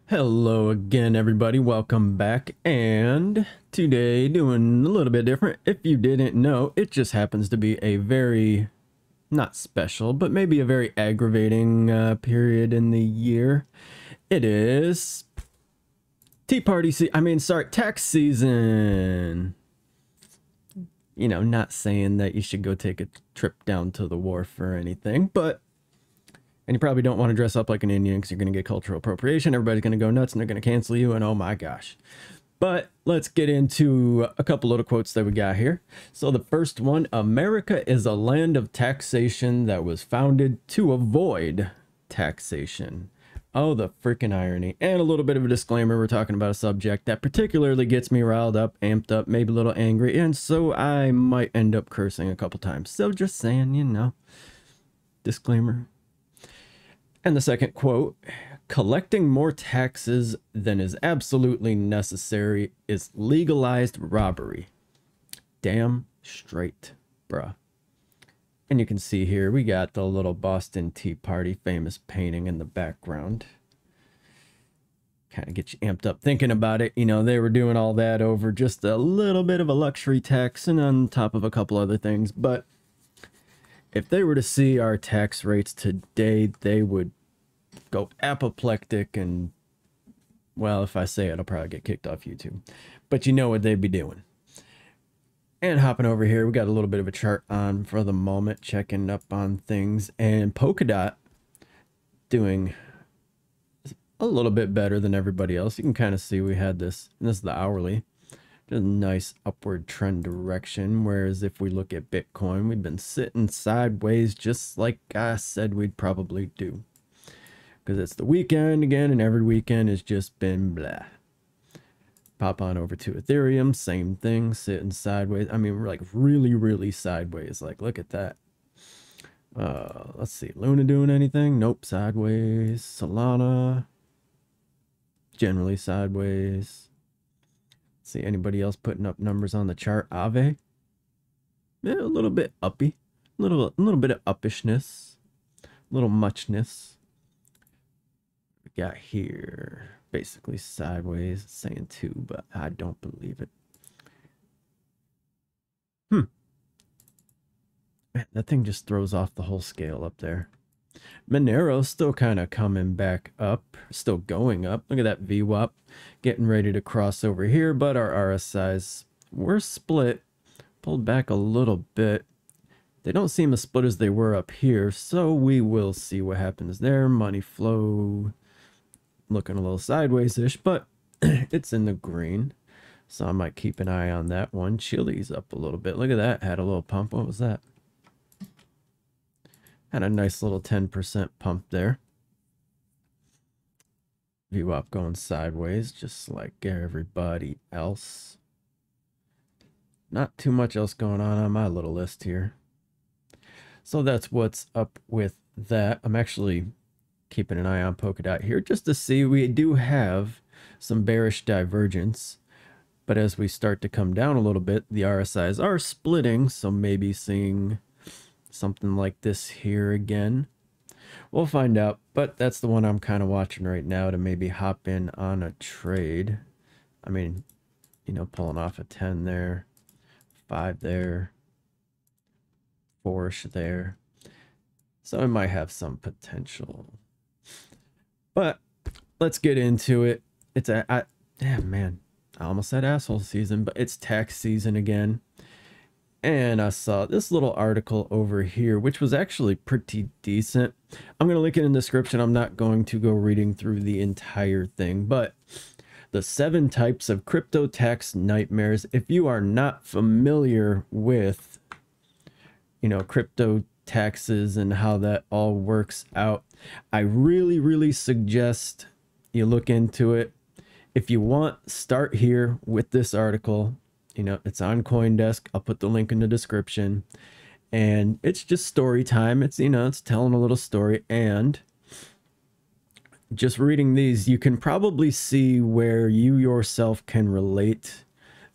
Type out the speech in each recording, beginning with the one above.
Hello again, everybody. Welcome back. And today, doing a little bit different. If you didn't know, it just happens to be a very, not special, but maybe a very aggravating period in the year. It is tax season. You know, not saying that you should go take a trip down to the wharf or anything, but and you probably don't want to dress up like an Indian because you're going to get cultural appropriation. Everybody's going to go nuts and they're going to cancel you. And oh my gosh. But let's get into a couple little quotes that we got here. So the first one, America is a land of taxation that was founded to avoid taxation. Oh, the freaking irony. And a little bit of a disclaimer. We're talking about a subject that particularly gets me riled up, amped up, maybe a little angry. And so I might end up cursing a couple times. So just saying, you know, disclaimer. And the second quote, collecting more taxes than is absolutely necessary is legalized robbery. Damn straight, bruh. And you can see here, we got the little Boston Tea Party famous painting in the background. Kind of get you amped up thinking about it. You know, they were doing all that over just a little bit of a luxury tax and on top of a couple other things. But if they were to see our tax rates today, they would go apoplectic and, well, if I say it, I'll probably get kicked off YouTube. But you know what they'd be doing. And hopping over here, we got a little bit of a chart on for the moment, checking up on things. And polkadot doing a little bit better than everybody else. You can kind of see we had this, and this is the hourly. Just a nice upward trend direction, whereas if we look at Bitcoin, we've been sitting sideways just like I said we'd probably do. Because it's the weekend again, and every weekend has just been blah. Pop on over to Ethereum, same thing, sitting sideways. I mean, we're like really sideways. Like, look at that. Let's see, Luna doing anything? Nope, sideways. Solana, generally sideways. See anybody else putting up numbers on the chart? Aave, yeah, a little bit uppy, a little bit of uppishness, a little muchness. We got here basically sideways, it's saying 2, but I don't believe it. Man, that thing just throws off the whole scale up there. Monero still kind of coming back up, still going up. Look at that VWAP getting ready to cross over here, but our RSIs were split, pulled back a little bit. They don't seem as split as they were up here, so we will see what happens there. Money flow looking a little sideways-ish, but it's in the green, so I might keep an eye on that one. Chili's up a little bit. Look at that, had a little pump. What was that? Had a nice little 10% pump there. VWAP going sideways, just like everybody else. Not too much else going on my little list here. So that's what's up with that. I'm actually keeping an eye on polkadot here just to see. We do have some bearish divergence, but as we start to come down a little bit, the RSIs are splitting, so maybe seeing something like this here again. We'll find out, but that's the one I'm kind of watching right now to maybe hop in on a trade. I mean, you know, pulling off a 10 there, 5 there, 4-ish there. So it might have some potential. But let's get into it. It's damn man, I almost said asshole season, but it's tax season again. And I saw this little article over here, which was actually pretty decent. I'm going to link it in the description. I'm not going to go reading through the entire thing, but the 7 types of crypto tax nightmares. If you are not familiar with, you know, crypto taxes and how that all works out, I really suggest you look into it. If you want, start here with this article. You know, it's on CoinDesk. I'll put the link in the description. And it's just story time. It's, you know, it's telling a little story. And just reading these, you can probably see where you yourself can relate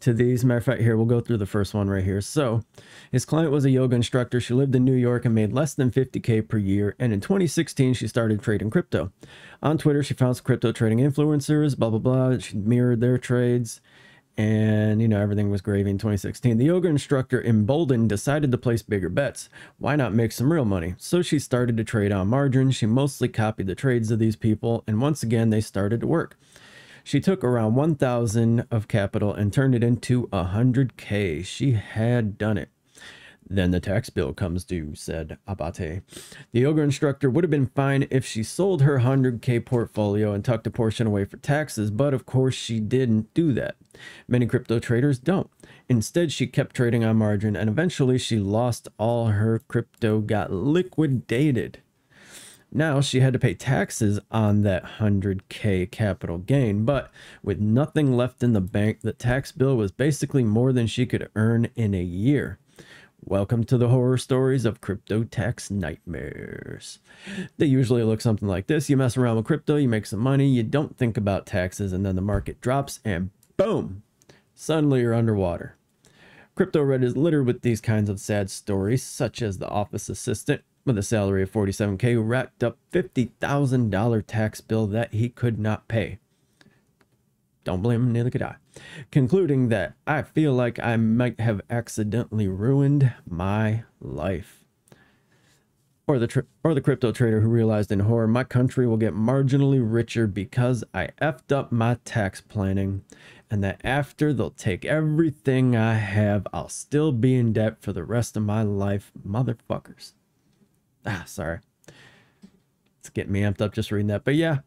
to these. Matter of fact, here, we'll go through the first one right here. So his client was a yoga instructor. She lived in New York and made less than $50K per year. And in 2016, she started trading crypto. On Twitter, she found some crypto trading influencers, blah, blah, blah. She mirrored their trades. And, you know, everything was gravy in 2016. The yoga instructor, emboldened, decided to place bigger bets. Why not make some real money? So she started to trade on margin. She mostly copied the trades of these people. And once again, they started to work. She took around 1,000 of capital and turned it into 100K. She had done it. Then the tax bill comes due, said Abate. The yoga instructor would have been fine if she sold her 100K portfolio and tucked a portion away for taxes, but of course she didn't do that. Many crypto traders don't. Instead, she kept trading on margin, and eventually she lost all her crypto, got liquidated. Now she had to pay taxes on that 100K capital gain, but with nothing left in the bank, the tax bill was basically more than she could earn in a year. Welcome to the horror stories of crypto tax nightmares. They usually look something like this. You mess around with crypto, you make some money, you don't think about taxes, and then the market drops and boom, suddenly you're underwater. Crypto Red is littered with these kinds of sad stories, such as the office assistant with a salary of $47K who racked up $50,000 tax bill that he could not pay. Don't blame him, neither could I. Concluding that I feel like I might have accidentally ruined my life. Or the crypto trader who realized in horror, my country will get marginally richer because I effed up my tax planning, and that after they'll take everything I have, I'll still be in debt for the rest of my life, motherfuckers. Sorry. It's getting me amped up just reading that. But yeah,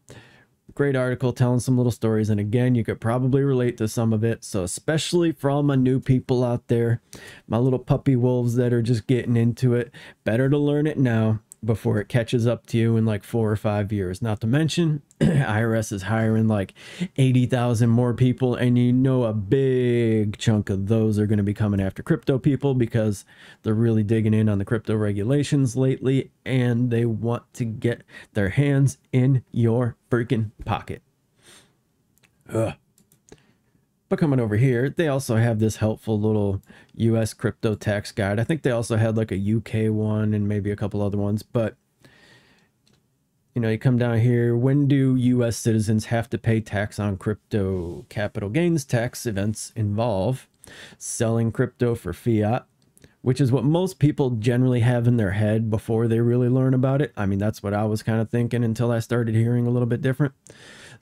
great article telling some little stories. And again, you could probably relate to some of it. So especially for all my new people out there, my little puppy wolves that are just getting into it, better to learn it now before it catches up to you in like 4 or 5 years. Not to mention, IRS is hiring like 80,000 more people, and you know a big chunk of those are going to be coming after crypto people because they're really digging in on the crypto regulations lately, and they want to get their hands in your freaking pocket. Ugh. But coming over here, they also have this helpful little US crypto tax guide. I think they also had like a UK one and maybe a couple other ones. But, you know, you come down here. When do US citizens have to pay tax on crypto? Capital gains tax events involve selling crypto for fiat, which is what most people generally have in their head before they really learn about it. I mean, that's what I was kind of thinking until I started hearing a little bit different.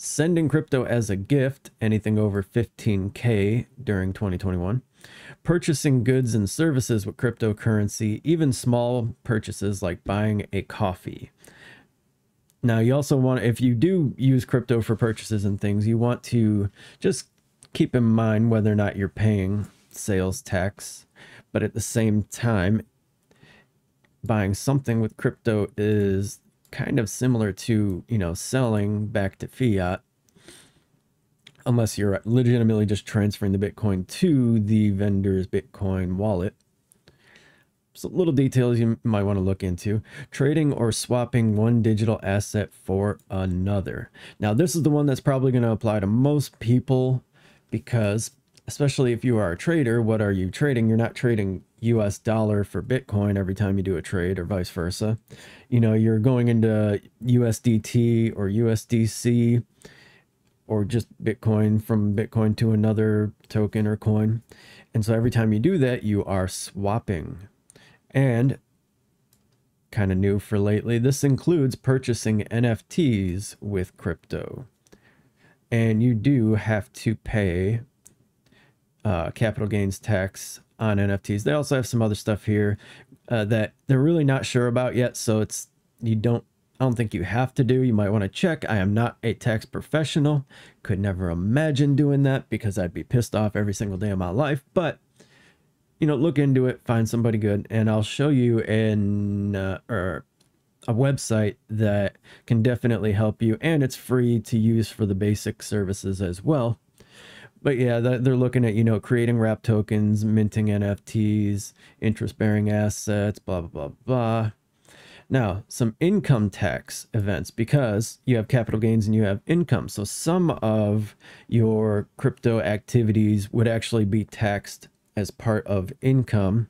Sending crypto as a gift, anything over 15K during 2021. Purchasing goods and services with cryptocurrency, even small purchases like buying a coffee. Now, you also want, if you do use crypto for purchases and things, you want to just keep in mind whether or not you're paying sales tax. But at the same time, buying something with crypto is kind of similar to, you know, selling back to fiat, unless you're legitimately just transferring the Bitcoin to the vendor's Bitcoin wallet. So little details you might want to look into. Trading or swapping one digital asset for another. Now, this is the one that's probably going to apply to most people because, especially if you are a trader, what are you trading? You're not trading US dollar for Bitcoin every time you do a trade or vice versa. You know, you're going into USDT or USDC or just Bitcoin from Bitcoin to another token or coin. And so every time you do that, you are swapping. And kind of new for lately, this includes purchasing NFTs with crypto. And you do have to pay capital gains tax on NFTs. They also have some other stuff here that they're really not sure about yet. So I don't think you have to do. You might want to check. I am not a tax professional. Could never imagine doing that because I'd be pissed off every single day of my life. But, you know, look into it, find somebody good, and I'll show you a website that can definitely help you. And it's free to use for the basic services as well. But yeah, they're looking at, you know, creating wrap tokens, minting NFTs, interest-bearing assets, blah, blah, blah, blah. Now, some income tax events, because you have capital gains and you have income. So some of your crypto activities would actually be taxed as part of income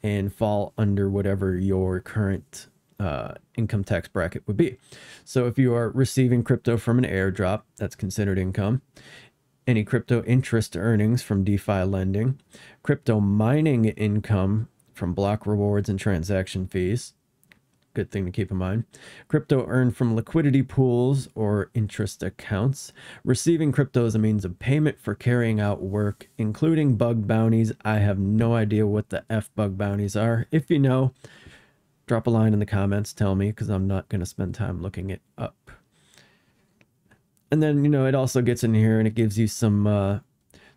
and fall under whatever your current income tax bracket would be. So if you are receiving crypto from an airdrop, that's considered income. Any crypto interest earnings from DeFi lending, crypto mining income from block rewards and transaction fees. Good thing to keep in mind. Crypto earned from liquidity pools or interest accounts. Receiving crypto as a means of payment for carrying out work, including bug bounties. I have no idea what the F bug bounties are. If you know, drop a line in the comments, tell me, because I'm not going to spend time looking it up. And then, you know, it also gets in here and it gives you some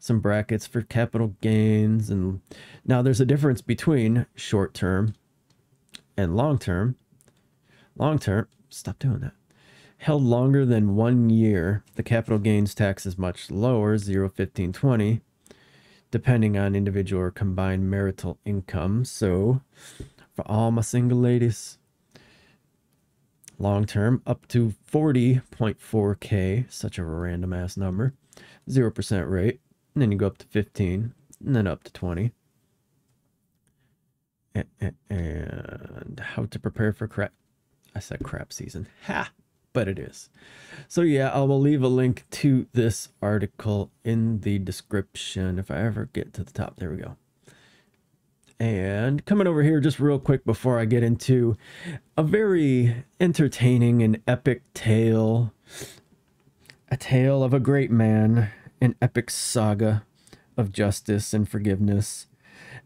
brackets for capital gains. And now there's a difference between short-term and long-term. Long-term, stop doing that. Held longer than 1 year, the capital gains tax is much lower, 0, 15, 20, depending on individual or combined marital income. So for all my single ladies, long-term up to 40.4K, such a random ass number, 0% rate, and then you go up to 15, and then up to 20. And how to prepare for crap. I said crap season. Ha! But it is. So yeah, I will leave a link to this article in the description if I ever get to the top. There we go. And coming over here just real quick before I get into a very entertaining and epic tale. A tale of a great man, an epic saga of justice and forgiveness,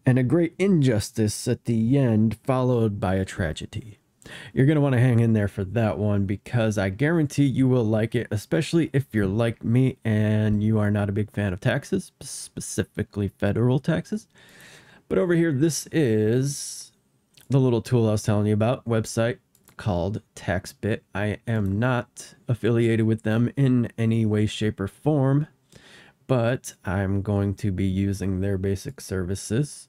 and a great injustice at the end, followed by a tragedy. You're going to want to hang in there for that one because I guarantee you will like it, especially if you're like me and you are not a big fan of taxes, specifically federal taxes. But over here, this is the little tool I was telling you about, website called TaxBit. I am not affiliated with them in any way, shape, or form, but I'm going to be using their basic services.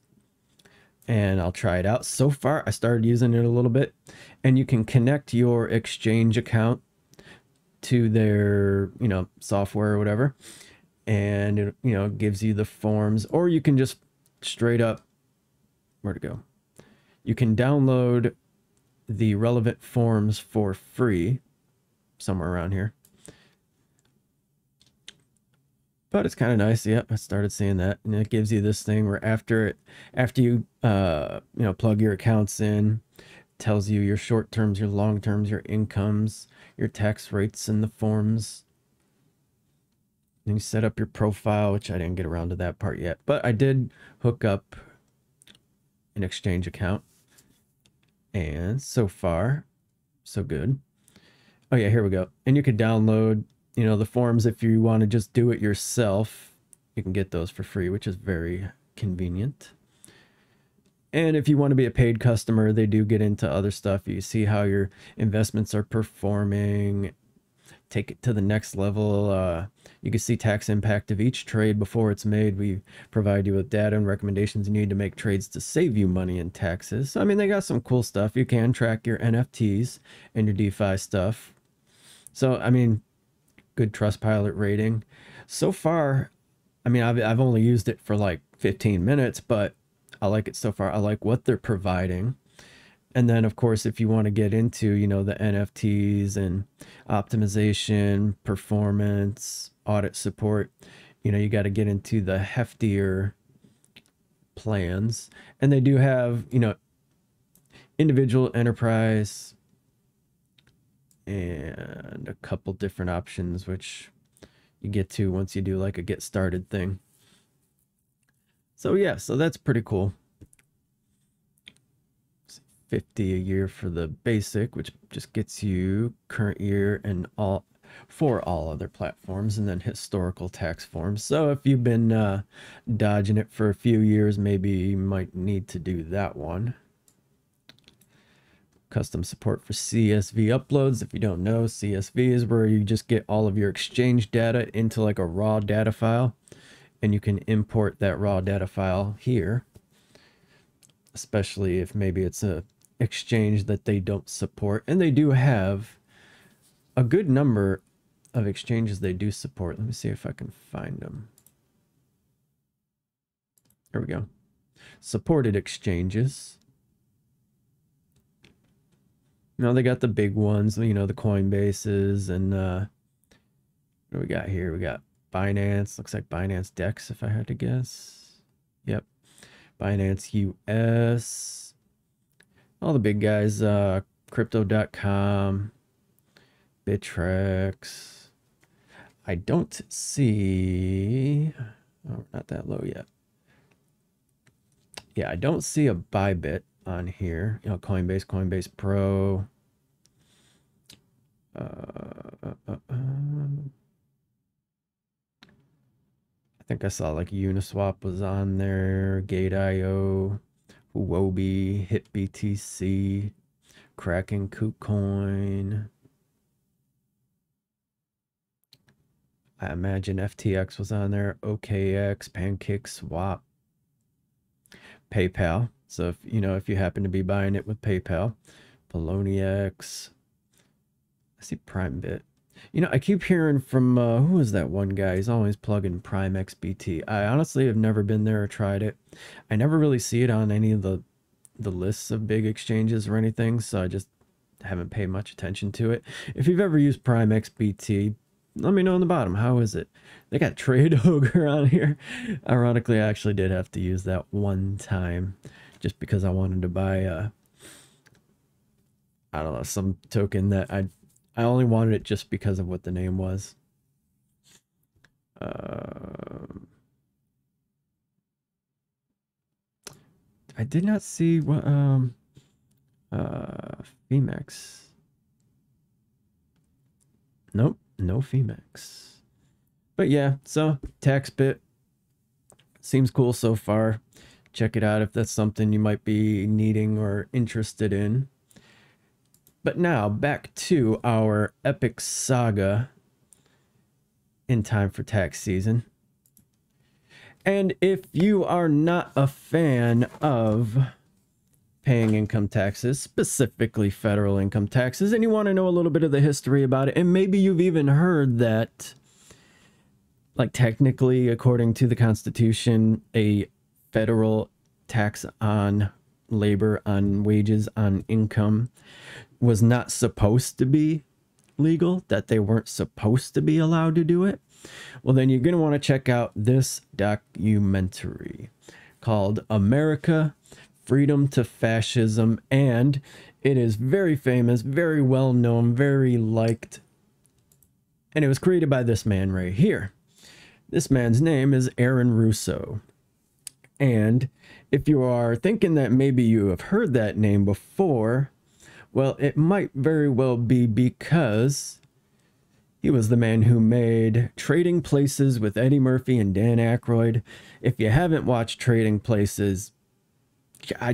And I'll try it out. So far, I started using it a little bit, and you can connect your exchange account to their, you know, software or whatever, and it, you know, gives you the forms, or you can just straight up, where to go? You can download the relevant forms for free, somewhere around here. But it's kind of nice. Yep, I started seeing that, and it gives you this thing where after you you know, plug your accounts in, tells you your short terms, your long terms, your incomes, your tax rates in the forms. And you set up your profile, which I didn't get around to that part yet, but I did hook up an exchange account, and so far, so good. Oh yeah, here we go. And you could download, you know, the forms if you want to just do it yourself. You can get those for free, which is very convenient. And if you want to be a paid customer, they do get into other stuff. You see how your investments are performing, take it to the next level. You can see tax impact of each trade before it's made. We provide you with data and recommendations you need to make trades to save you money in taxes. So, I mean, they got some cool stuff. You can track your NFTs and your DeFi stuff. So, I mean, good Trustpilot rating. So far, I mean, I've only used it for like 15 minutes, but I like it so far. I like what they're providing. And then, of course, if you want to get into, you know, the NFTs and optimization, performance, audit support, you know, you got to get into the heftier plans. And they do have, you know, individual, enterprise, and a couple different options, which you get to once you do like a get started thing. So yeah, so that's pretty cool. 50 a year for the basic, which just gets you current year and all for all other platforms, and then historical tax forms. So if you've been dodging it for a few years, maybe you might need to do that one. Custom support for CSV uploads. If you don't know, CSV is where you just get all of your exchange data into like a raw data file, and you can import that raw data file here, especially if maybe it's a exchange that they don't support, and they do have a good number of exchanges they do support. Let me see if I can find them. There we go. Supported exchanges. Now they got the big ones, you know, the Coinbases, and what do we got here? We got Binance. Looks like Binance Dex, if I had to guess. Yep. Binance US. All the big guys. Crypto.com. Bittrex. I don't see... Oh, not that low yet. Yeah, I don't see a Bybit on here. You know, Coinbase, Coinbase Pro. I think I saw like Uniswap was on there. Gate.io. Huobi. HitBTC. Kraken, KuCoin. I imagine FTX was on there. OKX, PancakeSwap. PayPal. So if you know, if you happen to be buying it with PayPal. Poloniex. I see PrimeBit. You know, I keep hearing from who is that one guy? He's always plugging PrimeXBT. I honestly have never been there or tried it. I never really see it on any of the lists of big exchanges or anything, so I just haven't paid much attention to it. If you've ever used PrimeXBT, let me know in the bottom. How is it? They got Trade Ogre on here. Ironically, I actually did have to use that one time just because I wanted to buy I don't know, some token that I only wanted it just because of what the name was. I did not see what Femex. Nope, no Femex. But yeah, so TaxBit seems cool so far. Check it out if that's something you might be needing or interested in. But now back to our epic saga in time for tax season. And if you are not a fan of paying income taxes, specifically federal income taxes, and you want to know a little bit of the history about it, and maybe you've even heard that, like, technically, according to the Constitution, a federal tax on labor, on wages, on income was not supposed to be legal, that they weren't supposed to be allowed to do it, well, then you're going to want to check out this documentary called America, Freedom to Fascism, and it is very famous, very well known, very liked, and it was created by this man right here. This man's name is Aaron Russo. And if you are thinking that maybe you have heard that name before, well, it might very well be because he was the man who made Trading Places with Eddie Murphy and Dan Aykroyd. If you haven't watched Trading Places, I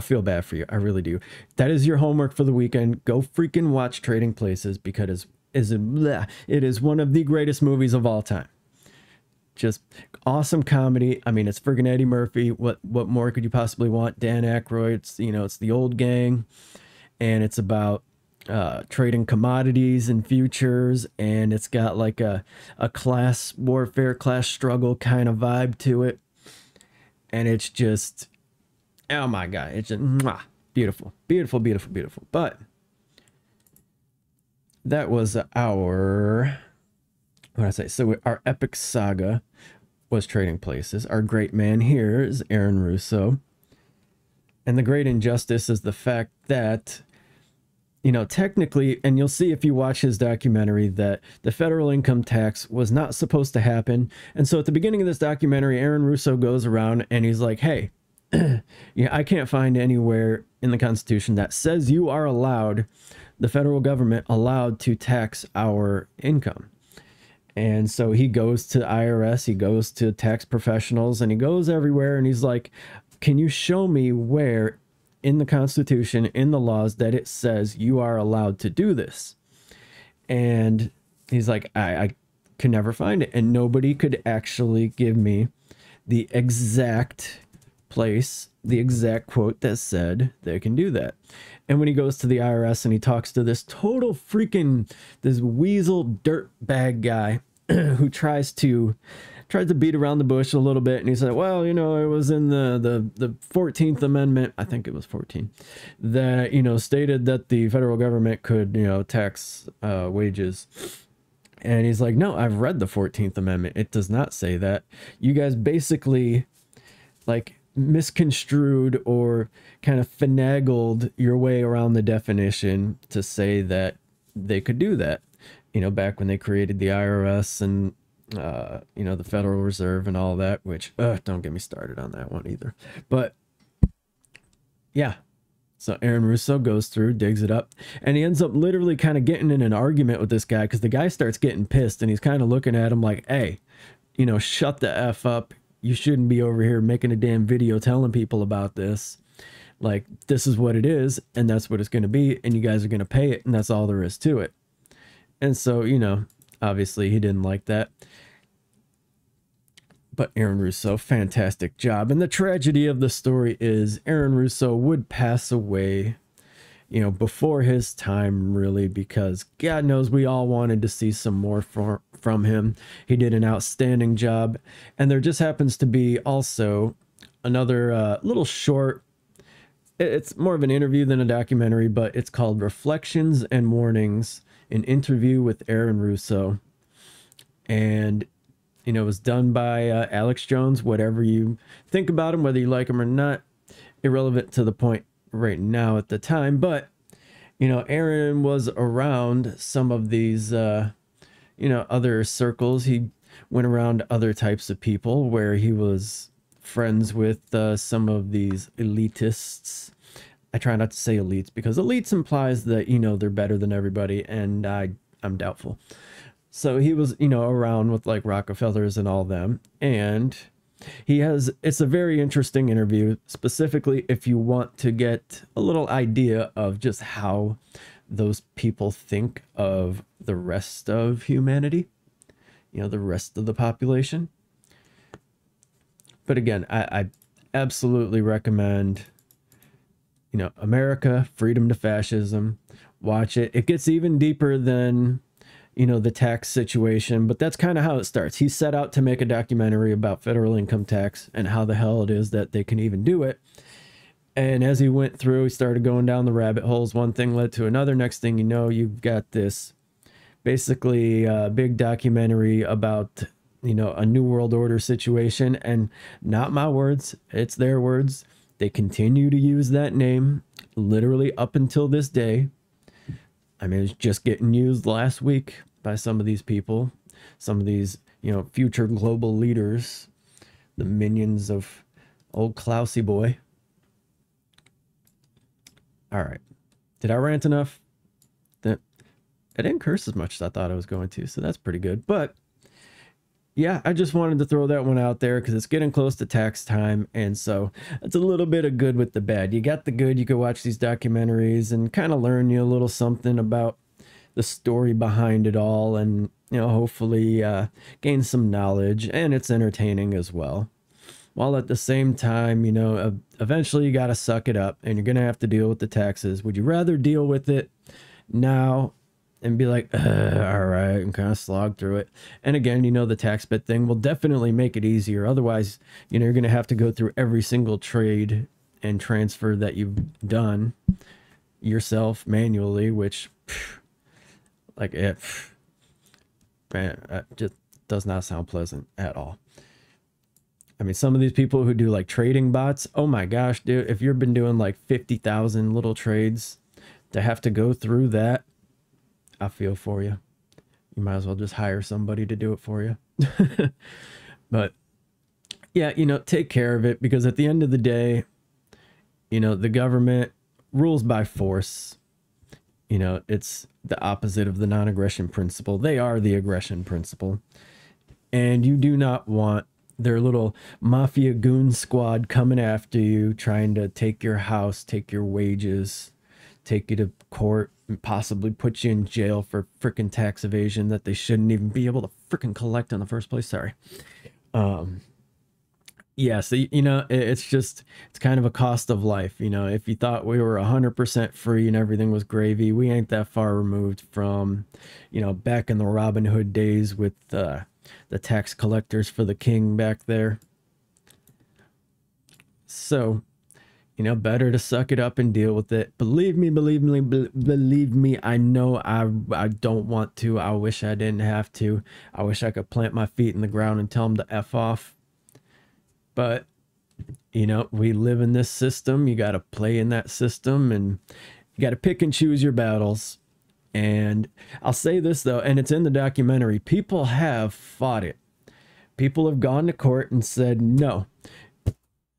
feel bad for you. I really do. That is your homework for the weekend. Go freaking watch Trading Places because it is one of the greatest movies of all time. Just awesome comedy. I mean, it's friggin' Eddie Murphy. What more could you possibly want? Dan Aykroyd. It's, you know, it's the old gang, and it's about trading commodities and futures, and it's got like a class warfare, class struggle kind of vibe to it, and it's just, oh my god, it's just beautiful, beautiful, beautiful, beautiful. But that was our, what did I say? So our epic saga was Trading Places. Our great man here is Aaron Russo. And the great injustice is the fact that, you know, technically, and you'll see if you watch his documentary, that the federal income tax was not supposed to happen. And so at the beginning of this documentary, Aaron Russo goes around and he's like, hey, yeah, I can't find anywhere in the Constitution that says you are allowed, the federal government allowed to tax our income. And so he goes to IRS, he goes to tax professionals, and he goes everywhere, and he's like, can you show me where in the Constitution, in the laws, that it says you are allowed to do this? And he's like, I can never find it. And nobody could actually give me the exact place the exact quote that said they can do that. And when he goes to the IRS and he talks to this total freaking, this weasel dirtbag guy who tries to beat around the bush a little bit, and he said, well, you know, it was in the 14th Amendment, I think it was 14, that, you know, stated that the federal government could, you know, tax wages. And he's like, no, I've read the 14th Amendment. It does not say that. You guys basically, like, misconstrued or kind of finagled your way around the definition to say that they could do that. You know, back when they created the IRS and you know, the Federal Reserve and all that, which don't get me started on that one either. But yeah, so Aaron Russo goes through, digs it up, and he ends up literally kind of getting in an argument with this guy, because the guy starts getting pissed and he's kind of looking at him like, hey, you know, shut the F up. You shouldn't be over here making a damn video telling people about this. Like, this is what it is, and that's what it's going to be, and you guys are going to pay it, and that's all there is to it. And so, you know, obviously he didn't like that. But Aaron Russo, fantastic job. And the tragedy of the story is Aaron Russo would pass away, you know, before his time, really, because God knows we all wanted to see some more from him. He did an outstanding job. And there just happens to be also another little short, it's more of an interview than a documentary, but it's called Reflections and Warnings, an interview with Aaron Russo. And you know, it was done by Alex Jones. Whatever you think about him, whether you like him or not, irrelevant to the point right now at the time. But, you know, Aaron was around some of these, you know, other circles. He went around other types of people where he was friends with some of these elitists. I try not to say elites because elites implies that, you know, they're better than everybody, and I'm doubtful. So he was, you know, around with like Rockefellers and all them. And he has, it's a very interesting interview, specifically if you want to get a little idea of just how those people think of the rest of humanity, you know, the rest of the population. But again, I absolutely recommend, you know, America, Freedom to Fascism. Watch it. It gets even deeper than, you know, the tax situation, but that's kind of how it starts. He set out to make a documentary about federal income tax and how the hell it is that they can even do it. And as he went through, he started going down the rabbit holes. One thing led to another. Next thing you know, you've got this basically big documentary about, you know, a new world order situation. And not my words, it's their words. They continue to use that name literally up until this day. I mean, it's just getting used last week by some of these people, some of these, you know, future global leaders, the minions of old Klausy boy. All right. Did I rant enough? That I didn't curse as much as I thought I was going to, so that's pretty good. But yeah, I just wanted to throw that one out there because it's getting close to tax time. And so it's a little bit of good with the bad. You got the good, you could watch these documentaries and kind of learn you a little something about the story behind it all. And, you know, hopefully gain some knowledge, and it's entertaining as well. While at the same time, you know, eventually you got to suck it up and you're going to have to deal with the taxes. Would you rather deal with it now and be like, all right, and kind of slog through it? And again, you know, the TaxBit thing will definitely make it easier. Otherwise, you know, you're going to have to go through every single trade and transfer that you've done yourself manually, which, like, it, man, it just does not sound pleasant at all. I mean, some of these people who do like trading bots, oh my gosh, dude, if you've been doing like 50,000 little trades, to have to go through that, I feel for you. You might as well just hire somebody to do it for you. But yeah, you know, take care of it, because at the end of the day, you know, the government rules by force. You know, it's the opposite of the non-aggression principle. They are the aggression principle. And you do not want their little mafia goon squad coming after you, trying to take your house, take your wages, take you to court, and possibly put you in jail for freaking tax evasion that they shouldn't even be able to freaking collect in the first place. Sorry. Yeah, so you know, it's kind of a cost of life. You know, if you thought we were 100% free and everything was gravy, we ain't that far removed from, you know, back in the Robin Hood days with the tax collectors for the king back there. So, you know, better to suck it up and deal with it. Believe me, I know I don't want to. I wish I didn't have to. I wish I could plant my feet in the ground and tell them to F off. But, you know, we live in this system. You got to play in that system, and you got to pick and choose your battles. And I'll say this, though, and it's in the documentary. People have fought it. People have gone to court and said, no,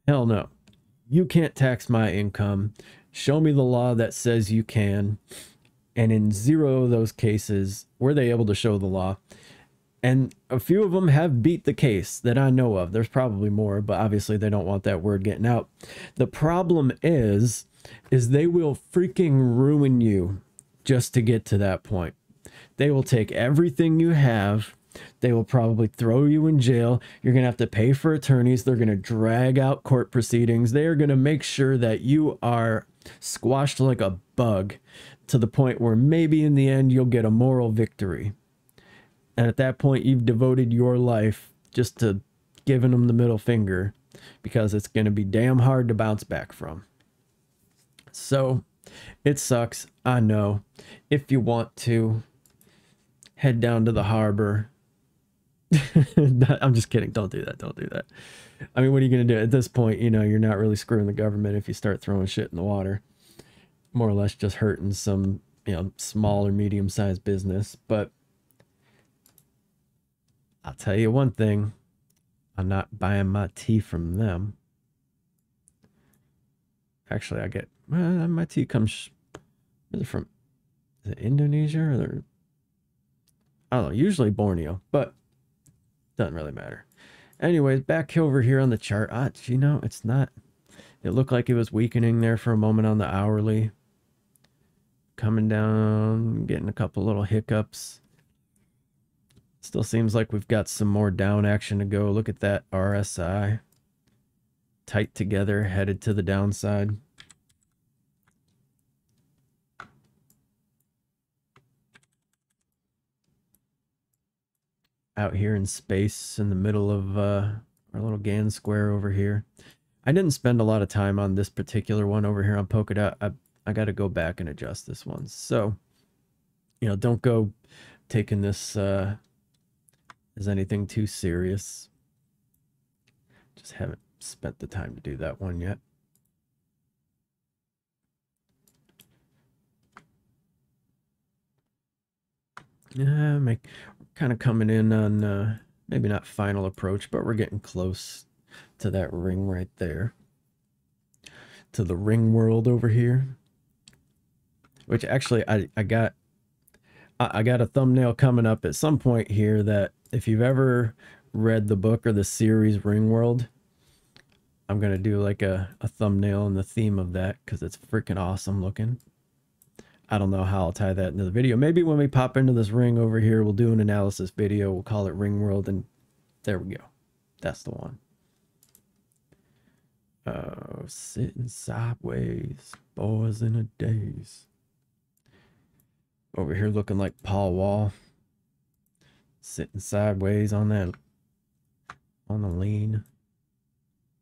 hell no. You can't tax my income. Show me the law that says you can. And in 0 of those cases, were they able to show the law? And a few of them have beat the case that I know of. There's probably more, but obviously they don't want that word getting out. The problem is they will freaking ruin you just to get to that point. They will take everything you have. They will probably throw you in jail. You're going to have to pay for attorneys. They're going to drag out court proceedings. They are going to make sure that you are squashed like a bug to the point where maybe in the end you'll get a moral victory. And at that point, you've devoted your life just to giving them the middle finger, because it's going to be damn hard to bounce back from. So it sucks. I know. If you want to, head down to the harbor. I'm just kidding. Don't do that. Don't do that. I mean, what are you going to do at this point? You know, you're not really screwing the government if you start throwing shit in the water. More or less just hurting some, you know, small or medium-sized business. But I'll tell you one thing. I'm not buying my tea from them. Actually, I get my tea comes from, is it Indonesia or I don't know, usually Borneo, but doesn't really matter. Anyways, back over here on the chart. You know, it's not, it looked like it was weakening there for a moment on the hourly. Coming down, getting a couple little hiccups. Still seems like we've got some more down action to go. Look at that RSI. Tight together, headed to the downside. Out here in space in the middle of our little Gann square over here. I didn't spend a lot of time on this particular one over here on polkadot. I got to go back and adjust this one. So, you know, don't go taking this as anything too serious. Just haven't spent the time to do that one yet. Yeah, kind of coming in on maybe not final approach, but we're getting close to that ring right there, to the ring world over here. Which actually I got a thumbnail coming up at some point here that if you've ever read the book or the series Ringworld, I'm gonna do like a thumbnail on the theme of that because it's freaking awesome looking. I don't know how I'll tie that into the video. Maybe when we pop into this ring over here, we'll do an analysis video. We'll call it Ringworld, and there we go. That's the one. Sitting sideways, boys in a daze. Over here looking like Paul Wall. Sitting sideways on that, on the lean.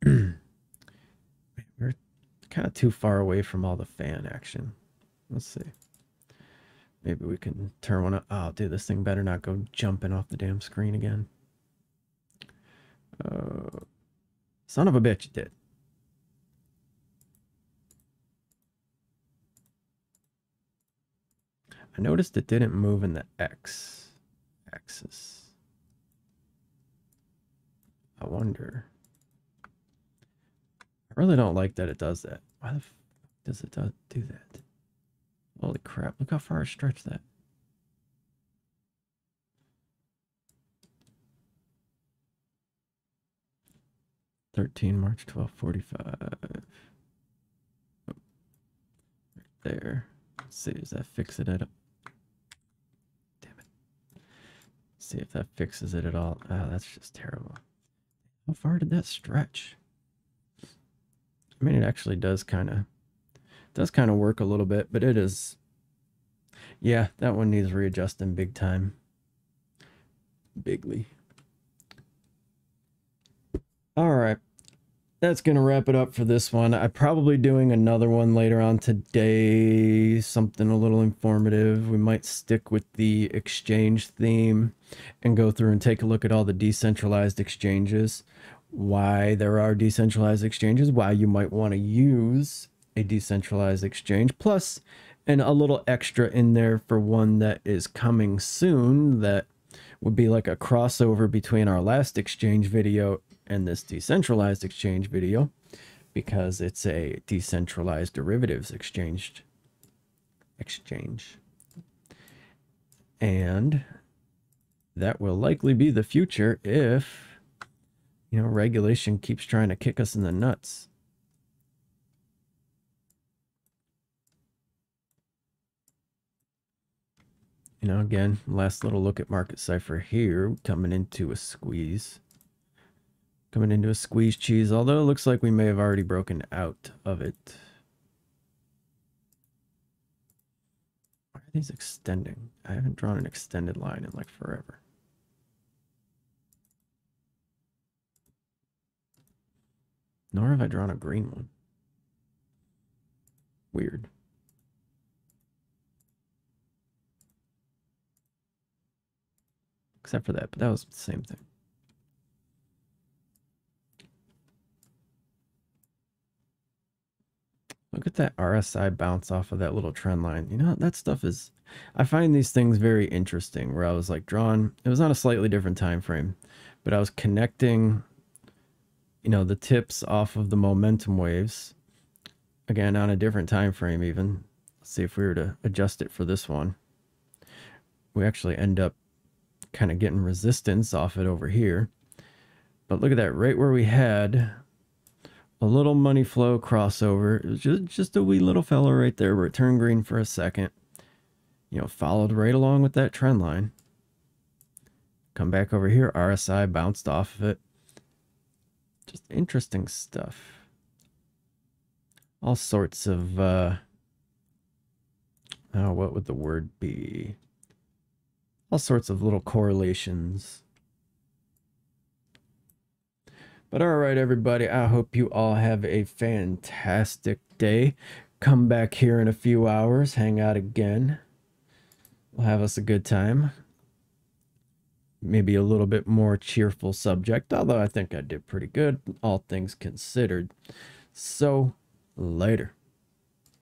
We're kind of too far away from all the fan action. Let's see. Maybe we can turn one up. Oh, dude, this thing better not go jumping off the damn screen again. Son of a bitch, it did. I noticed it didn't move in the X axis. I wonder. I really don't like that it does that. Why the f does it do that? Holy crap, look how far I stretched that. March 12:45. Oh, right there. Let's see, does that fix it at all? Damn it. Let's see if that fixes it at all. Oh, that's just terrible. How far did that stretch? I mean, it actually does kind of work a little bit, but it is, yeah, that one needs readjusting big time. Bigly. All right. That's going to wrap it up for this one. I'm probably doing another one later on today, something a little informative. We might stick with the exchange theme and go through and take a look at all the decentralized exchanges, why there are decentralized exchanges, why you might want to use a decentralized exchange, plus and a little extra in there for one that is coming soon that would be like a crossover between our last exchange video and this decentralized exchange video, because it's a decentralized derivatives exchange. And that will likely be the future if, you know, regulation keeps trying to kick us in the nuts. You know, again, last little look at market cipher here, coming into a squeeze. Coming into a squeeze cheese, although it looks like we may have already broken out of it. Why are these extending? I haven't drawn an extended line in like forever. Nor have I drawn a green one. Weird. Except for that, but that was the same thing. Look at that RSI bounce off of that little trend line. You know, that stuff is, I find these things very interesting, where I was like drawn, it was on a slightly different time frame, but I was connecting, you know, the tips off of the momentum waves, again, on a different time frame even. Let's see if we were to adjust it for this one. We actually end up kind of getting resistance off it over here. But look at that, right where we had a little money flow crossover. It was just a wee little fella right there where it turned green for a second. You know, followed right along with that trend line. Come back over here, RSI bounced off of it. Just interesting stuff. All sorts of, oh, what would the word be? All sorts of little correlations. But all right, everybody, I hope you all have a fantastic day. Come back here in a few hours, hang out again. We'll have us a good time. Maybe a little bit more cheerful subject, although I think I did pretty good, all things considered. So, later.